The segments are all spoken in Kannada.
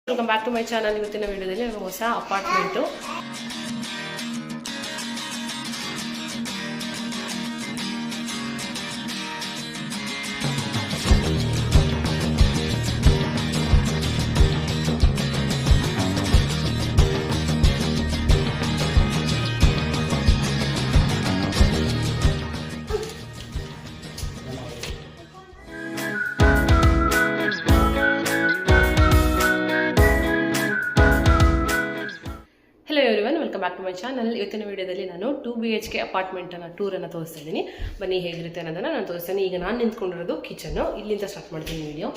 Welcome back to my channel. ಇವತ್ತಿನ ವಿಡಿಯೋದಲ್ಲಿ ನಾನು ಹೊಸ apartment welcome back to my channel. ಇವತ್ತಿನ ವಿಡಿಯೋದಲ್ಲಿ ನಾನು 2 BHK ಅಪಾರ್ಟ್ಮೆಂಟನ್ನು ಟೂರನ್ನು ತೋರಿಸ್ತಾ ಇದ್ದೀನಿ. ಬನ್ನಿ ಹೇಗಿರುತ್ತೆ ಅನ್ನೋದನ್ನು ನಾನು ತೋರಿಸ್ತೀನಿ. ಈಗ ನಾನು ನಿಂತ್ಕೊಂಡಿರೋದು ಕಿಚನ್ನು. ಇಲ್ಲಿಂದ ಸ್ಟಾರ್ಟ್ ಮಾಡ್ತೀನಿ ವಿಡಿಯೋ.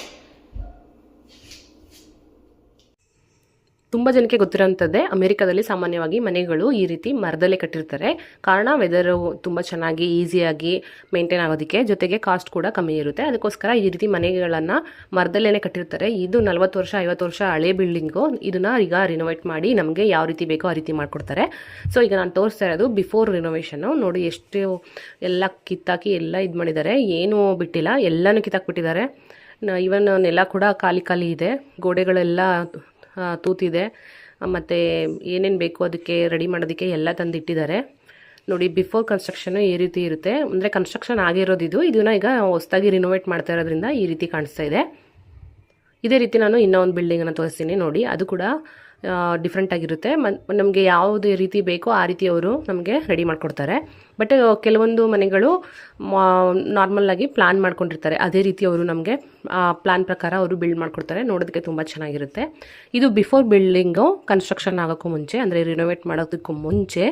ತುಂಬ ಜನಕ್ಕೆ ಗೊತ್ತಿರೋಂಥದ್ದೇ, ಅಮೆರಿಕಾದಲ್ಲಿ ಸಾಮಾನ್ಯವಾಗಿ ಮನೆಗಳು ಈ ರೀತಿ ಮರದಲ್ಲೇ ಕಟ್ಟಿರ್ತಾರೆ. ಕಾರಣ ವೆದರು ತುಂಬ ಚೆನ್ನಾಗಿ ಈಸಿಯಾಗಿ ಮೇಂಟೈನ್ ಆಗೋದಕ್ಕೆ, ಜೊತೆಗೆ ಕಾಸ್ಟ್ ಕೂಡ ಕಮ್ಮಿ ಇರುತ್ತೆ. ಅದಕ್ಕೋಸ್ಕರ ಈ ರೀತಿ ಮನೆಗಳನ್ನು ಮರದಲ್ಲೇ ಕಟ್ಟಿರ್ತಾರೆ. ಇದು 40 ವರ್ಷ 50 ವರ್ಷ ಹಳೆ ಬಿಲ್ಡಿಂಗು. ಇದನ್ನು ಈಗ ರಿನೋವೇಟ್ ಮಾಡಿ ನಮಗೆ ಯಾವ ರೀತಿ ಬೇಕೋ ಆ ರೀತಿ ಮಾಡಿಕೊಡ್ತಾರೆ. ಸೊ ಈಗ ನಾನು ತೋರಿಸ್ತಾ ಇರೋದು ಬಿಫೋರ್ ರಿನೋವೇಷನ್ನು. ನೋಡಿ ಎಷ್ಟು ಎಲ್ಲ ಕಿತ್ತಾಕಿ ಎಲ್ಲ ಇದು ಮಾಡಿದ್ದಾರೆ, ಏನೂ ಬಿಟ್ಟಿಲ್ಲ, ಎಲ್ಲನೂ ಕಿತ್ತಾಕ್ಬಿಟ್ಟಿದ್ದಾರೆ. ಇವನ್ ನೆಲ ಕೂಡ ಖಾಲಿ ಖಾಲಿ ಇದೆ, ಗೋಡೆಗಳೆಲ್ಲ ತೂತಿದೆ, ಮತ್ತು ಏನೇನು ಬೇಕು ಅದಕ್ಕೆ ರೆಡಿ ಮಾಡೋದಕ್ಕೆ ಎಲ್ಲ ತಂದಿಟ್ಟಿದ್ದಾರೆ. ನೋಡಿ ಬಿಫೋರ್ ಕನ್ಸ್ಟ್ರಕ್ಷನ್ ಈ ರೀತಿ ಇರುತ್ತೆ. ಅಂದರೆ ಕನ್ಸ್ಟ್ರಕ್ಷನ್ ಆಗಿರೋದು ಇದನ್ನ ಈಗ ಹೊಸದಾಗಿ ರಿನೋವೇಟ್ ಮಾಡ್ತಾ ಇರೋದ್ರಿಂದ ಈ ರೀತಿ ಕಾಣಿಸ್ತಾ ಇದೆ. ಇದೇ ರೀತಿ ನಾನು ಇನ್ನೂ ಒಂದು ಬಿಲ್ಡಿಂಗನ್ನು ತೋರಿಸ್ತೀನಿ. ನೋಡಿ ಅದು ಕೂಡ ಡಿಫ್ರೆಂಟ್ ಆಗಿರುತ್ತೆ. ನಮಗೆ ಯಾವುದೇ ರೀತಿ ಬೇಕೋ ಆ ರೀತಿ ಅವರು ನಮಗೆ ರೆಡಿ ಮಾಡಿಕೊಡ್ತಾರೆ. ಬಟ್ ಕೆಲವೊಂದು ಮನೆಗಳು ನಾರ್ಮಲ್ಲಾಗಿ ಪ್ಲ್ಯಾನ್ ಮಾಡ್ಕೊಂಡಿರ್ತಾರೆ, ಅದೇ ರೀತಿ ಅವರು ನಮಗೆ ಪ್ಲ್ಯಾನ್ ಪ್ರಕಾರ ಅವರು ಬಿಲ್ಡ್ ಮಾಡಿಕೊಡ್ತಾರೆ. ನೋಡೋದಕ್ಕೆ ತುಂಬ ಚೆನ್ನಾಗಿರುತ್ತೆ. ಇದು ಬಿಫೋರ್ ಬಿಲ್ಡಿಂಗು ಕನ್ಸ್ಟ್ರಕ್ಷನ್ ಆಗೋಕ್ಕೂ ಮುಂಚೆ, ಅಂದರೆ ರಿನೋವೇಟ್ ಮಾಡೋದಕ್ಕೂ ಮುಂಚೆ.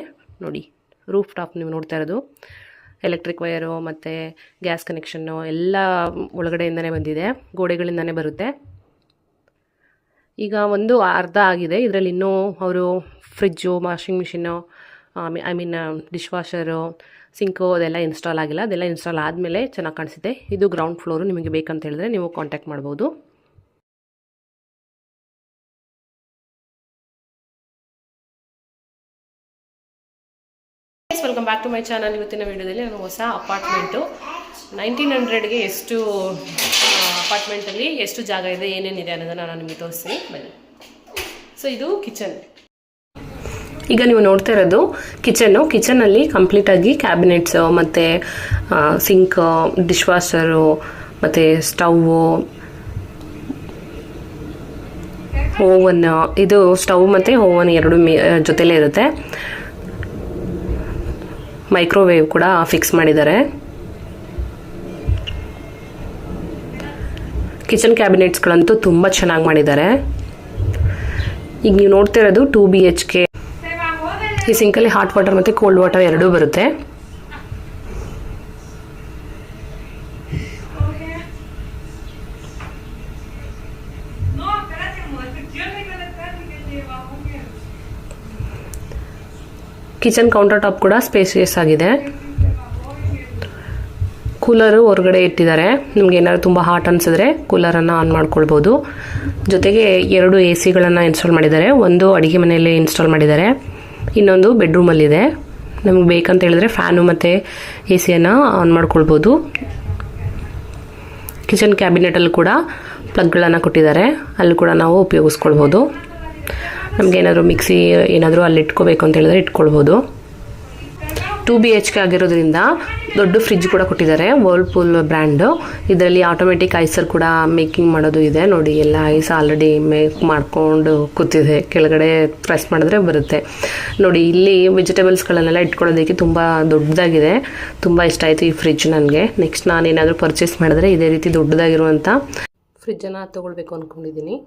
ನೋಡಿ ರೂಫ್ ಟಾಪ್ ನೀವು ನೋಡ್ತಾ ಇರೋದು, ಎಲೆಕ್ಟ್ರಿಕ್ ವಯರು ಮತ್ತು ಗ್ಯಾಸ್ ಕನೆಕ್ಷನ್ನು ಎಲ್ಲ ಒಳಗಡೆಯಿಂದನೇ ಬಂದಿದೆ, ಗೋಡೆಗಳಿಂದನೇ ಬರುತ್ತೆ. ಈಗ ಒಂದು ಅರ್ಧ ಆಗಿದೆ. ಇದರಲ್ಲಿ ಇನ್ನೂ ಅವರು fridge, washing machine, dish washer, sink ಅದೆಲ್ಲ ಇನ್ಸ್ಟಾಲ್ ಆಗಿಲ್ಲ. ಅದೆಲ್ಲ ಇನ್ಸ್ಟಾಲ್ ಆದಮೇಲೆ ಚೆನ್ನಾಗಿ ಕಾಣಿಸುತ್ತೆ. ಇದು ಗ್ರೌಂಡ್ ಫ್ಲೋರು. ನಿಮಗೆ ಬೇಕಂತ ಹೇಳಿದ್ರೆ ನೀವು ಕಾಂಟ್ಯಾಕ್ಟ್ ಮಾಡ್ಬೋದು. Welcome back to my channel. ಇವತ್ತಿನ ವಿಡಿಯೋದಲ್ಲಿ ನಾನು ಹೊಸ ಅಪಾರ್ಟ್ಮೆಂಟು 1900ಗೆ ಎಷ್ಟು ಅಪಾರ್ಟ್ಮೆಂಟಲ್ಲಿ ಎಷ್ಟು ಜಾಗ ಇದೆ, ಏನೇನಿದೆ ಅನ್ನೋದನ್ನು ನಾನು ನಿಮಗೆ ತೋರಿಸ್ತೀನಿ ಬನ್ನಿ. ಸೊ ಇದು ಕಿಚನ್. ಈಗ ನೀವು ನೋಡ್ತಾ ಇರೋದು ಕಿಚನ್ನು. ಕಿಚನಲ್ಲಿ ಕಂಪ್ಲೀಟಾಗಿ ಕ್ಯಾಬಿನೆಟ್ಸು ಮತ್ತು ಸಿಂಕ್, ಡಿಶ್ ವಾಷರು ಮತ್ತು ಸ್ಟವ್ವು, ಓವನ್. ಇದು ಸ್ಟವ್ ಮತ್ತು ಓವನ್ ಎರಡು ಜೊತೆಲೇ ಇರುತ್ತೆ. ಮೈಕ್ರೋವೇವ್ ಕೂಡ ಫಿಕ್ಸ್ ಮಾಡಿದ್ದಾರೆ. ಕಿಚನ್ ಕ್ಯಾಬಿನೆಟ್ಸ್ಗಳಂತೂ ತುಂಬ ಚೆನ್ನಾಗಿ ಮಾಡಿದ್ದಾರೆ. ಈಗ ನೀವು ನೋಡ್ತಾ ಇರೋದು 2 BHK. ಈ ಸಿಂಕಲ್ಲಿ ಹಾಟ್ ವಾಟರ್ ಮತ್ತು ಕೋಲ್ಡ್ ವಾಟರ್ ಎರಡೂ ಬರುತ್ತೆ. ಕಿಚನ್ ಕೌಂಟರ್ ಟಾಪ್ ಕೂಡ ಸ್ಪೇಸಿಯಸ್ ಆಗಿದೆ. ಕೂಲರು ಹೊರಗಡೆ ಇಟ್ಟಿದ್ದಾರೆ. ನಿಮ್ಗೆ ಏನಾದ್ರು ತುಂಬ ಹಾಟ್ ಅನಿಸಿದ್ರೆ ಕೂಲರನ್ನು ಆನ್ ಮಾಡ್ಕೊಳ್ಬೋದು. ಜೊತೆಗೆ 2 AC ಇನ್ಸ್ಟಾಲ್ ಮಾಡಿದ್ದಾರೆ. ಒಂದು ಅಡುಗೆ ಮನೆಯಲ್ಲಿ ಇನ್ಸ್ಟಾಲ್ ಮಾಡಿದ್ದಾರೆ, ಇನ್ನೊಂದು ಬೆಡ್ರೂಮಲ್ಲಿದೆ. ನಮ್ಗೆ ಬೇಕಂತ ಹೇಳಿದ್ರೆ ಫ್ಯಾನು ಮತ್ತು AC ಆನ್ ಮಾಡ್ಕೊಳ್ಬೋದು. ಕಿಚನ್ ಕ್ಯಾಬಿನೆಟಲ್ಲಿ ಕೂಡ ಪ್ಲಗ್ಗಳನ್ನು ಕೊಟ್ಟಿದ್ದಾರೆ, ಅಲ್ಲಿ ಕೂಡ ನಾವು ಉಪಯೋಗಿಸ್ಕೊಳ್ಬೋದು. ನಮಗೇನಾದರೂ ಮಿಕ್ಸಿ ಏನಾದರೂ ಅಲ್ಲಿ ಇಟ್ಕೋಬೇಕು ಅಂತ ಹೇಳಿದ್ರೆ ಇಟ್ಕೊಳ್ಬೋದು. 2 BHK ಆಗಿರೋದ್ರಿಂದ ದೊಡ್ಡ ಫ್ರಿಜ್ ಕೂಡ ಕೊಟ್ಟಿದ್ದಾರೆ, ವರ್ಲ್ಪೂಲ್ ಬ್ರ್ಯಾಂಡು. ಇದರಲ್ಲಿ ಆಟೋಮೆಟಿಕ್ ಐಸರ್ ಕೂಡ ಮೇಕಿಂಗ್ ಮಾಡೋದು ಇದೆ. ನೋಡಿ ಎಲ್ಲ ಐಸ್ ಆಲ್ರೆಡಿ ಮೇಕ್ ಮಾಡ್ಕೊಂಡು ಕೂತಿದೆ, ಕೆಳಗಡೆ ಪ್ರೆಸ್ ಮಾಡಿದ್ರೆ ಬರುತ್ತೆ. ನೋಡಿ ಇಲ್ಲಿ ವೆಜಿಟೇಬಲ್ಸ್ಗಳನ್ನೆಲ್ಲ ಇಟ್ಕೊಳ್ಳೋದಕ್ಕೆ ತುಂಬ ದೊಡ್ಡದಾಗಿದೆ. ತುಂಬ ಇಷ್ಟ ಆಯಿತು ಈ ಫ್ರಿಜ್ ನನಗೆ. ನೆಕ್ಸ್ಟ್ ನಾನೇನಾದರೂ ಪರ್ಚೇಸ್ ಮಾಡಿದ್ರೆ ಇದೇ ರೀತಿ ದೊಡ್ಡದಾಗಿರುವಂಥ ಫ್ರಿಜ್ಜನ್ನು ತೊಗೊಳ್ಬೇಕು ಅಂದ್ಕೊಂಡಿದ್ದೀನಿ.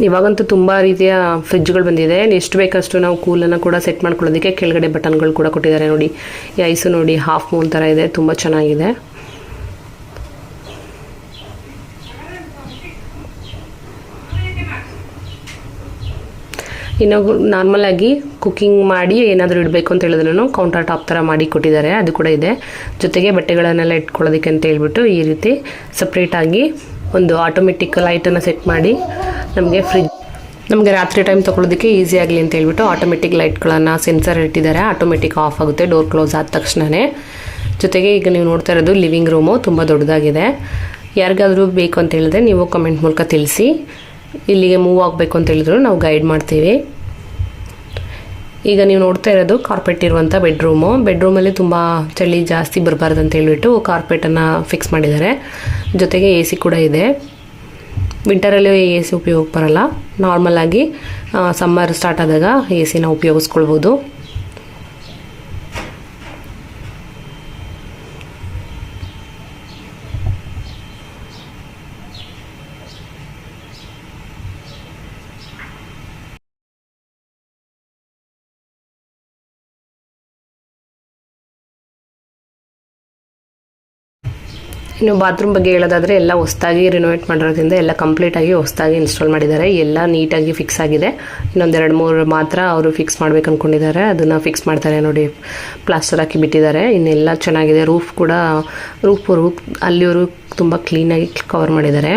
ಇವಾಗಂತೂ ತುಂಬ ರೀತಿಯ ಫ್ರಿಜ್ಗಳು ಬಂದಿದೆ. ಎಷ್ಟು ಬೇಕಷ್ಟು ನಾವು ಕೂಲನ್ನು ಕೂಡ ಸೆಟ್ ಮಾಡ್ಕೊಳ್ಳೋದಕ್ಕೆ ಕೆಳಗಡೆ ಬಟನ್ಗಳು ಕೂಡ ಕೊಟ್ಟಿದ್ದಾರೆ. ನೋಡಿ ಈ ಐಸು ನೋಡಿ ಹಾಫ್ ಮೂನ್ ಥರ ಇದೆ, ತುಂಬ ಚೆನ್ನಾಗಿದೆ. ಇನ್ನು ನಾರ್ಮಲಾಗಿ ಕುಕ್ಕಿಂಗ್ ಮಾಡಿ ಏನಾದರೂ ಇಡಬೇಕು ಅಂತ ಹೇಳಿದ್ರೂ ಕೌಂಟರ್ ಟಾಪ್ ಥರ ಮಾಡಿ ಕೊಟ್ಟಿದ್ದಾರೆ, ಅದು ಕೂಡ ಇದೆ. ಜೊತೆಗೆ ಬಟ್ಟೆಗಳನ್ನೆಲ್ಲ ಇಟ್ಕೊಳ್ಳೋದಕ್ಕೆ ಅಂತ ಹೇಳ್ಬಿಟ್ಟು ಈ ರೀತಿ ಸಪ್ರೇಟಾಗಿ ಒಂದು ಆಟೋಮೆಟಿಕ್ ಲೈಟನ್ನು ಸೆಟ್ ಮಾಡಿ ನಮಗೆ ರಾತ್ರಿ ಟೈಮ್ ತೊಗೊಳೋದಕ್ಕೆ ಈಸಿ ಆಗಲಿ ಅಂತ ಹೇಳ್ಬಿಟ್ಟು ಆಟೋಮೆಟಿಕ್ ಲೈಟ್ಗಳನ್ನು ಸೆನ್ಸರ್ ಇಟ್ಟಿದ್ದಾರೆ. ಆಟೋಮೆಟಿಕ್ ಆಫ್ ಆಗುತ್ತೆ ಡೋರ್ ಕ್ಲೋಸ್ ಆದ ತಕ್ಷಣವೇ. ಜೊತೆಗೆ ಈಗ ನೀವು ನೋಡ್ತಾ ಇರೋದು ಲಿವಿಂಗ್ ರೂಮು ತುಂಬ ದೊಡ್ಡದಾಗಿದೆ. ಯಾರಿಗಾದರೂ ಬೇಕು ಅಂತ ಹೇಳಿದ್ರೆ ನೀವು ಕಮೆಂಟ್ ಮೂಲಕ ತಿಳಿಸಿ. ಇಲ್ಲಿಗೆ ಮೂವ್ ಆಗಬೇಕು ಅಂತ ಹೇಳಿದ್ರು ನಾವು ಗೈಡ್ ಮಾಡ್ತೀವಿ. ಈಗ ನೀವು ನೋಡ್ತಾ ಇರೋದು ಕಾರ್ಪೆಟ್ ಇರುವಂಥ ಬೆಡ್ರೂಮಲ್ಲಿ ತುಂಬ ಚಳಿ ಜಾಸ್ತಿ ಬರಬಾರ್ದು ಅಂತ ಹೇಳ್ಬಿಟ್ಟು ಕಾರ್ಪೆಟನ್ನು ಫಿಕ್ಸ್ ಮಾಡಿದ್ದಾರೆ. ಜೊತೆಗೆ AC ಕೂಡ ಇದೆ. ವಿಂಟರಲ್ಲಿ AC ಉಪಯೋಗ ಬರಲ್ಲ, ನಾರ್ಮಲಾಗಿ ಸಮ್ಮರ್ ಸ್ಟಾರ್ಟ್ ಆದಾಗ AC ಉಪಯೋಗಿಸ್ಕೊಳ್ಬೋದು. ಇನ್ನು ಬಾತ್ರೂಮ್ ಬಗ್ಗೆ ಹೇಳೋದಾದರೆ ಎಲ್ಲ ಹೊಸದಾಗಿ ರಿನೋವೇಟ್ ಮಾಡಿರೋದ್ರಿಂದ ಎಲ್ಲ ಕಂಪ್ಲೀಟಾಗಿ ಹೊಸದಾಗಿ ಇನ್ಸ್ಟಾಲ್ ಮಾಡಿದ್ದಾರೆ. ಎಲ್ಲ ನೀಟಾಗಿ ಫಿಕ್ಸ್ ಆಗಿದೆ. ಇನ್ನೊಂದು 2-3 ಮಾತ್ರ ಅವರು ಫಿಕ್ಸ್ ಮಾಡ್ಬೇಕು ಅಂದ್ಕೊಂಡಿದ್ದಾರೆ, ಅದನ್ನು ಫಿಕ್ಸ್ ಮಾಡ್ತಾರೆ. ನೋಡಿ, ಪ್ಲಾಸ್ಟರ್ ಹಾಕಿ ಬಿಟ್ಟಿದ್ದಾರೆ. ಇನ್ನೆಲ್ಲ ಚೆನ್ನಾಗಿದೆ. ರೂಫ್ ಅಲ್ಲಿಯವರು ತುಂಬ ಕ್ಲೀನಾಗಿ ಕವರ್ ಮಾಡಿದ್ದಾರೆ.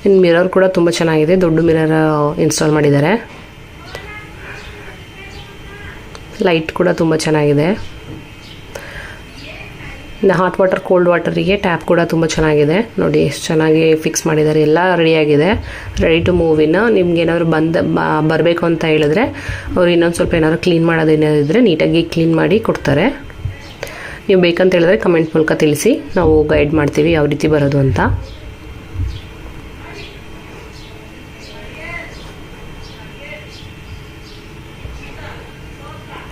ಇನ್ನು ಮಿರರ್ ಕೂಡ ತುಂಬ ಚೆನ್ನಾಗಿದೆ, ದೊಡ್ಡ ಮಿರರ್ ಇನ್ಸ್ಟಾಲ್ ಮಾಡಿದ್ದಾರೆ. ಲೈಟ್ ಕೂಡ ತುಂಬ ಚೆನ್ನಾಗಿದೆ. ಇನ್ನು ಹಾಟ್ ವಾಟರ್ ಕೋಲ್ಡ್ ವಾಟರಿಗೆ ಟ್ಯಾಪ್ ಕೂಡ ತುಂಬ ಚೆನ್ನಾಗಿದೆ. ನೋಡಿ ಎಷ್ಟು ಚೆನ್ನಾಗಿ ಫಿಕ್ಸ್ ಮಾಡಿದ್ದಾರೆ. ಎಲ್ಲ ರೆಡಿಯಾಗಿದೆ, ರೆಡಿ ಟು ಮೂವ್ ಇನ್. ನಿಮ್ಗೆ ಏನಾದರೂ ಬರಬೇಕು ಅಂತ ಹೇಳಿದ್ರೆ ಅವ್ರು ಇನ್ನೊಂದು ಸ್ವಲ್ಪ ಏನಾದರೂ ಕ್ಲೀನ್ ಮಾಡೋದೇನಾದಿದ್ರೆ ನೀಟಾಗಿ ಕ್ಲೀನ್ ಮಾಡಿ ಕೊಡ್ತಾರೆ. ನೀವು ಬೇಕಂತ ಹೇಳಿದ್ರೆ ಕಮೆಂಟ್ ಮೂಲಕ ತಿಳಿಸಿ, ನಾವು ಗೈಡ್ ಮಾಡ್ತೀವಿ ಯಾವ ರೀತಿ ಬರೋದು ಅಂತ.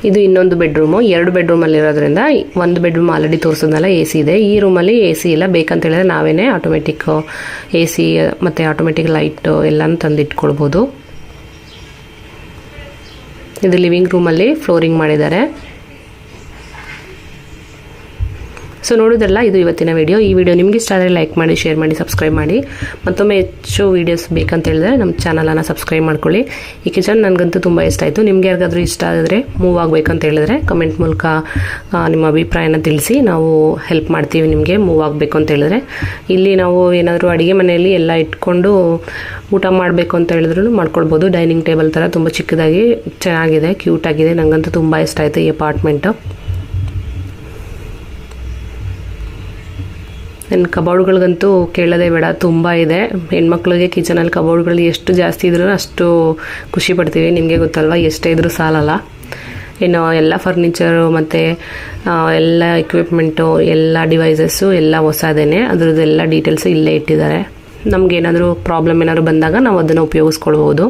ಇದು ಇನ್ನೊಂದು ಬೆಡ್ರೂಮು. 2 ಬೆಡ್ರೂಮಲ್ಲಿರೋದ್ರಿಂದ ಒಂದು ಬೆಡ್ರೂಮ್ ಆಲ್ರೆಡಿ ತೋರಿಸೋದಲ್ಲ AC ಇದೆ. ಈ ರೂಮಲ್ಲಿ AC ಇಲ್ಲ, ಬೇಕಂತ ಹೇಳಿದ್ರೆ ನಾವೇ ಆಟೋಮೆಟಿಕ್ AC ಮತ್ತು ಆಟೋಮೆಟಿಕ್ ಲೈಟ್ ಎಲ್ಲನೂ ತಂದಿಟ್ಕೊಳ್ಬೋದು. ಇದು ಲಿವಿಂಗ್ ರೂಮಲ್ಲಿ ಫ್ಲೋರಿಂಗ್ ಮಾಡಿದ್ದಾರೆ. ಸೊ ನೋಡೋದಲ್ಲ, ಇದು ಇವತ್ತಿನ ವಿಡಿಯೋ. ಈ ವಿಡಿಯೋ ನಿಮ್ಗೆ ಇಷ್ಟ ಆದರೆ ಲೈಕ್ ಮಾಡಿ, ಶೇರ್ ಮಾಡಿ, ಸಬ್ಸ್ಕ್ರೈಬ್ ಮಾಡಿ. ಮತ್ತೊಮ್ಮೆ ಹೆಚ್ಚು ವೀಡಿಯೋಸ್ ಬೇಕಂತ ಹೇಳಿದ್ರೆ ನಮ್ಮ ಚಾನಲನ್ನು ಸಬ್ಸ್ಕ್ರೈಬ್ ಮಾಡ್ಕೊಳ್ಳಿ. ಈ ಕಿಚನ್ ನನಗಂತೂ ತುಂಬ ಇಷ್ಟ ಆಯಿತು. ನಿಮ್ಗೆ ಯಾರಿಗಾದ್ರೂ ಇಷ್ಟ ಆದರೆ ಮೂವ್ ಆಗಬೇಕಂತ ಹೇಳಿದ್ರೆ ಕಮೆಂಟ್ ಮೂಲಕ ನಿಮ್ಮ ಅಭಿಪ್ರಾಯನ ತಿಳಿಸಿ, ನಾವು ಹೆಲ್ಪ್ ಮಾಡ್ತೀವಿ ನಿಮಗೆ ಮೂವ್ ಆಗಬೇಕು ಅಂತ ಹೇಳಿದ್ರೆ. ಇಲ್ಲಿ ನಾವು ಏನಾದರೂ ಅಡುಗೆ ಮನೆಯಲ್ಲಿ ಎಲ್ಲ ಇಟ್ಕೊಂಡು ಊಟ ಮಾಡಬೇಕು ಅಂತ ಹೇಳಿದ್ರು ಮಾಡ್ಕೊಳ್ಬೋದು. ಡೈನಿಂಗ್ ಟೇಬಲ್ ಥರ ತುಂಬ ಚಿಕ್ಕದಾಗಿ ಚೆನ್ನಾಗಿದೆ, ಕ್ಯೂಟಾಗಿದೆ. ನನಗಂತೂ ತುಂಬ ಇಷ್ಟ ಆಯಿತು ಈ ಅಪಾರ್ಟ್ಮೆಂಟು. ನನ್ನ ಕಬೋರ್ಡ್ಗಳಿಗಂತೂ ಕೇಳೋದೇ ಬೇಡ, ತುಂಬ ಇದೆ. ಹೆಣ್ಮಕ್ಳಿಗೆ ಕಿಚನಲ್ಲಿ ಕಬೋರ್ಡ್ಗಳು ಎಷ್ಟು ಜಾಸ್ತಿ ಇದ್ರೂ ಅಷ್ಟು ಖುಷಿ ಪಡ್ತೀವಿ. ನಿಮಗೆ ಗೊತ್ತಲ್ವ, ಎಷ್ಟೇ ಇದ್ರೂ ಸಾಲಲ್ಲ. ಇನ್ನು ಎಲ್ಲ ಫರ್ನಿಚರು ಮತ್ತು ಎಲ್ಲ ಎಕ್ವಿಪ್ಮೆಂಟು, ಎಲ್ಲ ಡಿವೈಸಸ್ಸು ಎಲ್ಲ ಹೊಸದೇನೆ. ಅದರದ್ದೆಲ್ಲ ಡೀಟೇಲ್ಸು ಇಲ್ಲೇ ಇಟ್ಟಿದ್ದಾರೆ. ನಮಗೇನಾದರೂ ಪ್ರಾಬ್ಲಮ್ ಏನಾದರೂ ಬಂದಾಗ ನಾವು ಅದನ್ನು ಉಪಯೋಗಿಸ್ಕೊಳ್ಬೋದು.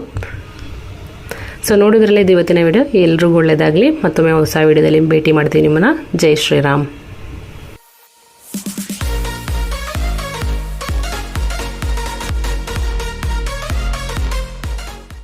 ಸೊ ನೋಡಿದ್ರಲ್ಲೇ ಇದು ಇವತ್ತಿನ ವಿಡಿಯೋ. ಎಲ್ರಿಗೂ ಒಳ್ಳೆಯದಾಗಲಿ. ಮತ್ತೊಮ್ಮೆ ಹೊಸ ವಿಡಿಯೋದಲ್ಲಿ ಭೇಟಿ ಮಾಡ್ತೀನಿ ನಿಮ್ಮನ್ನು. ಜೈ ಶ್ರೀರಾಮ್.